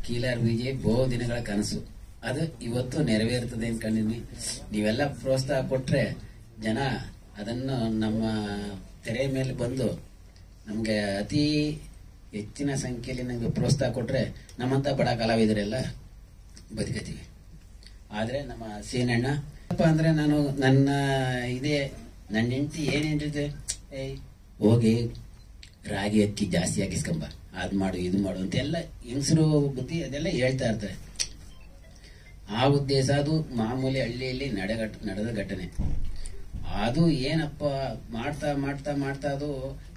ಕೀಲಾರ್ ವಿಜಯ್ ಬಹು ದಿನಗಳ ಕನಸು, ಅದು ಇವತ್ತು ನೆರವೇರುತ್ತದೆ ಅನ್ಕೊಂಡಿನಿ. ನೀವೆಲ್ಲ ಪ್ರೋತ್ಸಾಹ ಕೊಟ್ರೆ ಜನ ಅದನ್ನು ನಮ್ಮ ತೆರೆ ಮೇಲೆ ಬಂದು ನಮ್ಗೆ ಅತಿ ಹೆಚ್ಚಿನ ಸಂಖ್ಯೆಯಲ್ಲಿ ನಮ್ಗೆ ಪ್ರೋತ್ಸಾಹ ಕೊಟ್ರೆ ನಮ್ಮಂತ ಬಡ ಕಲಾವಿದರೆಲ್ಲ ಬದುಕತೀವಿ. ಆದ್ರೆ ನಮ್ಮ ಸೀನಣ್ಣ ಅಂದ್ರೆ ನಾನು ನನ್ನ ನನ್ನ ಹೆಂಡತಿ ಏನ್ ಹೇಳಿದೆ, ಹೋಗಿ ರಾಗಿ ಅಕ್ಕಿ ಜಾಸ್ತಿ ಹಾಕಿಸ್ಕೊಂಬ, ಅದ್ ಮಾಡು ಇದು ಮಾಡು ಅಂತ ಎಲ್ಲ ಹೆಂಗಸರು ಬುದ್ಧಿ ಅದೆಲ್ಲ ಹೇಳ್ತಾ ಇರ್ತಾರೆ. ಆ ಉದ್ದೇಶ ಅದು ಮಾಮೂಲಿ ಹಳ್ಳಿಯಲ್ಲಿ ನಡೆದ ಘಟನೆ. ಅದು ಏನಪ್ಪ ಮಾಡ್ತಾ ಮಾಡ್ತಾ ಮಾಡ್ತಾ ಅದು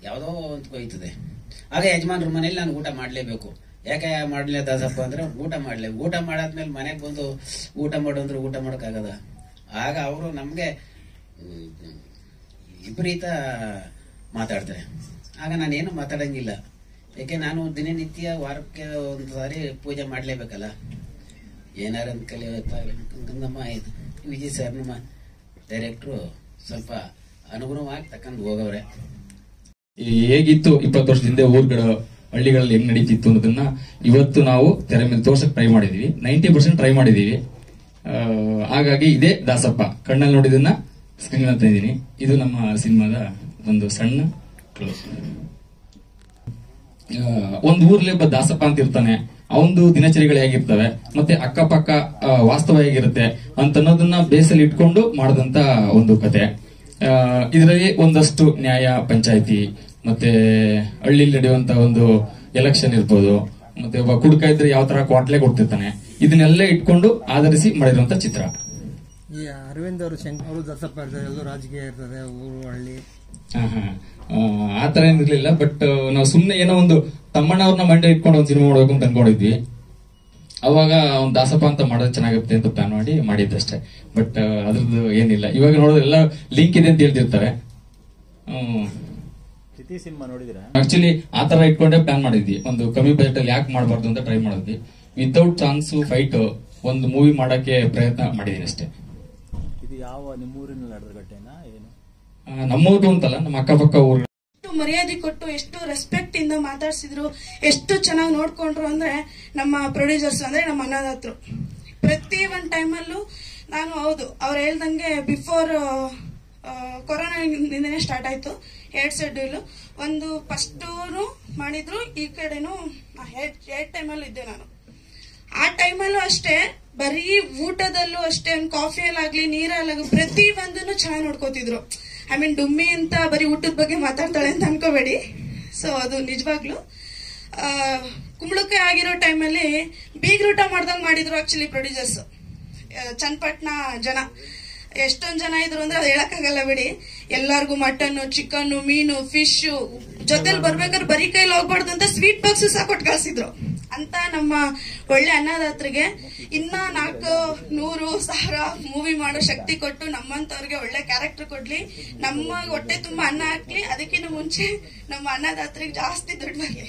ಯಾವ್ದೋ ಅಂತ ಹೋಯ್ತದೆ. ಆಗ ಯಜಮಾನ್ರ ಮನೇಲಿ ನಾನು ಊಟ ಮಾಡ್ಲೇಬೇಕು. ಯಾಕೆ ಮಾಡ್ಲೇ ದಾಸಪ್ಪ ಅಂದ್ರೆ ಊಟ ಮಾಡಾದ್ಮೇಲೆ ಮನೆಗೆ ಬಂದು ಊಟ ಮಾಡು ಅಂದ್ರೆ ಊಟ ಮಾಡೋಕ್ಕಾಗದ. ಆಗ ಅವರು ನಮ್ಗೆ ವಿಪರೀತ ಮಾತಾಡ್ತಾರೆ. ಆಗ ನಾನೇನು ಮಾತಾಡಂಗಿಲ್ಲ, ಯಾಕೆ ನಾನು ದಿನನಿತ್ಯ ವಾರಕ್ಕೆ ಒಂದು ಸಾರಿ ಪೂಜೆ ಮಾಡ್ಲೇಬೇಕಲ್ಲ. ಏನಾರ ಅಂತ ನಮ್ಮ ವಿಜಯ್ ಸರ್ ನಮ್ಮ ಡೈರೆಕ್ಟ್ರು ಸ್ವಲ್ಪ ಅನುಗುಣವಾಗಿ ತಕೊಂಡು ಹೋಗವ್ರೆ. ಹೇಗಿತ್ತು 20 ವರ್ಷದಿಂದ ಊರುಗಳ ಹಳ್ಳಿಗಳಲ್ಲಿ ಹೆಂಗ್ ನಡೀತಿತ್ತು ಅನ್ನೋದನ್ನ ಇವತ್ತು ನಾವು ತೆರೆ ಮೇಲೆ ತೋರ್ಸಕ್ ಟ್ರೈ ಮಾಡಿದೀವಿ. 90% ಟ್ರೈ ಮಾಡಿದೀವಿ. ಹಾಗಾಗಿ ಇದೇ ದಾಸಪ್ಪ ಕಣ್ಣಲ್ಲಿ ನೋಡಿದನ್ನ ಸ್ಕ್ರೀನ್ ಅಂತ ಇದ್ದೀನಿ. ಇದು ನಮ್ಮ ಸಿನಿಮಾದ ಒಂದು ಸಣ್ಣ ಕ್ಲೋಸ್. ಒಂದು ಊರ್ಲಿ ಒಬ್ಬ ದಾಸಪ್ಪ ಅಂತ ಇರ್ತಾನೆ, ಅವಂದು ದಿನಚರಿಗಳು ಹೇಗಿರ್ತವೆ ಮತ್ತೆ ಅಕ್ಕಪಕ್ಕ ವಾಸ್ತವ ಹೇಗಿರುತ್ತೆ ಅಂತ ಅನ್ನೋದನ್ನ ಬೇಸಲ್ಲಿ ಇಟ್ಕೊಂಡು ಮಾಡದಂತ ಒಂದು ಕತೆ. ಇದರಲ್ಲಿ ಒಂದಷ್ಟು ನ್ಯಾಯ, ಪಂಚಾಯತಿ ಮತ್ತೆ ಹಳ್ಳಿಲಿ ನಡೆಯುವಂತ ಒಂದು ಎಲೆಕ್ಷನ್ ಇರ್ಬೋದು, ಮತ್ತೆ ಒಬ್ಬ ಕುಡುಕ ಇದ್ರೆ ಯಾವ ತರ ಕ್ವಾಟ್ಲೆ ಕೊಡ್ತಿರ್ತಾನೆ, ಇದನ್ನೆಲ್ಲ ಇಟ್ಕೊಂಡು ಆಧರಿಸಿ ಮಾಡಿರುವಂತ ಚಿತ್ರ. ಈ ಅರವಿಂದ್ ಅವರು ದಾಸಪ್ಪ ಇರ್ತಾರೆ, ಎಲ್ಲರೂ ರಾಜಕೀಯ ಇರ್ತದೆ, ಊರು ಹಳ್ಳಿ ಆತರ ಏನಿರ್ಲಿಲ್ಲ. ಬಟ್ ನಾವು ಸುಮ್ನೆ ಏನೋ ಒಂದು ತಮ್ಮಣ್ಣವ್ರನ್ನ ಮಂಡ್ಯ ಇಟ್ಕೊಂಡು ಒಂದು ಸಿನಿಮಾ ಮಾಡ್ಬೇಕು ಅಂತ ಅನ್ಕೊಂಡಿದ್ವಿ. ಅವಾಗ ಒಂದು ದಾಸಪ್ಪ ಅಂತ ಮಾಡೋದು ಚೆನ್ನಾಗಿರುತ್ತೆ ಅಂತ ಪ್ಲಾನ್ ಮಾಡಿದ್ದಷ್ಟೇ. ಬಟ್ ಅದ್ರದ್ದು ಏನಿಲ್ಲ. ಇವಾಗ ನೋಡೋದು ಎಲ್ಲ ಲಿಂಕ್ ಇದೆ ಅಂತ ಹೇಳ್ತಿರ್ತಾರೆ. ಸಿನಿಮಾ ನೋಡಿದಿರಾ? ಆಕ್ಚುಲಿ ಆತರ ಇಟ್ಕೊಂಡೆ ಪ್ಲಾನ್ ಮಾಡಿದ್ವಿ. ಒಂದು ಕಮ್ಮಿ ಬಜೆಟ್ ಅಲ್ಲಿ ಯಾಕೆ ಮಾಡಬಾರ್ದು ಅಂತ ಟ್ರೈ ಮಾಡಿದ್ವಿ. ವಿತೌಟ್ ಚಾನ್ಸ್ ಫೈಟ್ ಒಂದು ಮೂವಿ ಮಾಡಕ್ಕೆ ಪ್ರಯತ್ನ ಮಾಡಿದೀನಿ ಅಷ್ಟೇ. ಇದು ಯಾವ ನಿಮ್ಮೂರಿನಲ್ಲಿ ನಡೆದ ಘಟನೆನಾ ಏನು? ನಮ್ಮೂರು ಅಂತಲ್ಲ, ನಮ್ಮ ಅಕ್ಕಪಕ್ಕ ಊರು. ಮರ್ಯಾದೆ ಕೊಟ್ಟು ಎಷ್ಟು ರೆಸ್ಪೆಕ್ಟ್ ಇಂದ ಮಾತಾಡ್ಸಿದ್ರು, ಎಷ್ಟು ಚೆನ್ನಾಗಿ ನೋಡ್ಕೊಂಡ್ರು ಅಂದ್ರೆ ನಮ್ಮ ಪ್ರೊಡ್ಯೂಸರ್ಸ್ ಅಂದ್ರೆ ನಮ್ಮ ಅನ್ನದಾತರು. ಪ್ರತಿ ಒಂದು ಟೈಮಲ್ಲೂ ನಾನು ಹೌದು ಅವ್ರು ಹೇಳ್ದಂಗೆ ಬಿಫೋರ್ ಕೊರೋನಾದಿಂದನೇ ಸ್ಟಾರ್ಟ್ ಆಯ್ತು 2 ಶೆಡ್ಯೂಲ್. ಒಂದು ಫಸ್ಟ್ ಮಾಡಿದ್ರು, ಈ ಕಡೆನೂ 2 ಟೈಮಲ್ಲೂ ಇದ್ದೆ ನಾನು. ಆ ಟೈಮಲ್ಲೂ ಅಷ್ಟೇ, ಬರೀ ಊಟದಲ್ಲೂ ಅಷ್ಟೇ, ಕಾಫಿಯಲ್ಲಾಗ್ಲಿ ನೀರಲ್ಲಾಗ್ಲಿ ಪ್ರತಿ ಒಂದನ್ನು ಚೆನ್ನಾಗಿ ನೋಡ್ಕೋತಿದ್ರು. ಐ ಮೀನ್ ಡುಮ್ಮಿ ಅಂತ ಬರೀ ಊಟದ ಬಗ್ಗೆ ಮಾತಾಡ್ತಾಳೆ ಅಂತ ಅನ್ಕೋಬೇಡಿ. ಸೊ ಅದು ನಿಜವಾಗ್ಲು ಕುಂಬಳಕಾಯಿ ಆಗಿರೋ ಟೈಮಲ್ಲಿ ಬೀಗ್ರೂಟ ಮಾಡ್ದಂಗ್ ಮಾಡಿದ್ರು ಆಕ್ಚುಲಿ ಪ್ರೊಡ್ಯೂಸರ್ಸ್. ಚನ್ನಪಟ್ಟಣ ಜನ ಎಷ್ಟೊಂದ್ ಜನ ಇದ್ರು ಅಂದ್ರೆ ಅದು ಹೇಳಕ್ಕಾಗಲ್ಲ ಬಿಡಿ. ಎಲ್ಲಾರ್ಗು ಮಟನ್, ಚಿಕನ್, ಮೀನು, ಫಿಶ್ ಜೊತೆಲಿ ಬರ್ಬೇಕಾದ್ರೆ ಬರೀ ಕೈಲಿ ಹೋಗ್ಬಾರ್ದು ಅಂತ ಸ್ವೀಟ್ ಬಾಕ್ಸ್ ಸಹ ಕೊಟ್ಟು ಕಳ್ಸಿದ್ರು. ಅಂತ ನಮ್ಮ ಒಳ್ಳೆ ಅನ್ನದಾತರಿಗೆ ಇನ್ನ 400,000 ಮೂವಿ ಮಾಡೋ ಶಕ್ತಿ ಕೊಟ್ಟು ನಮ್ಮಂತವ್ರಿಗೆ ಒಳ್ಳೆ ಕ್ಯಾರೆಕ್ಟರ್ ಕೊಡ್ಲಿ, ನಮ್ಮ ಹೊಟ್ಟೆ ತುಂಬಾ ಅನ್ನ ಹಾಕ್ಲಿ. ಅದಕ್ಕಿಂತ ಮುಂಚೆ ನಮ್ಮ ಅನ್ನದಾತರಿಗೆ ಜಾಸ್ತಿ ದುಡ್ಡು ಬರ್ಲಿ.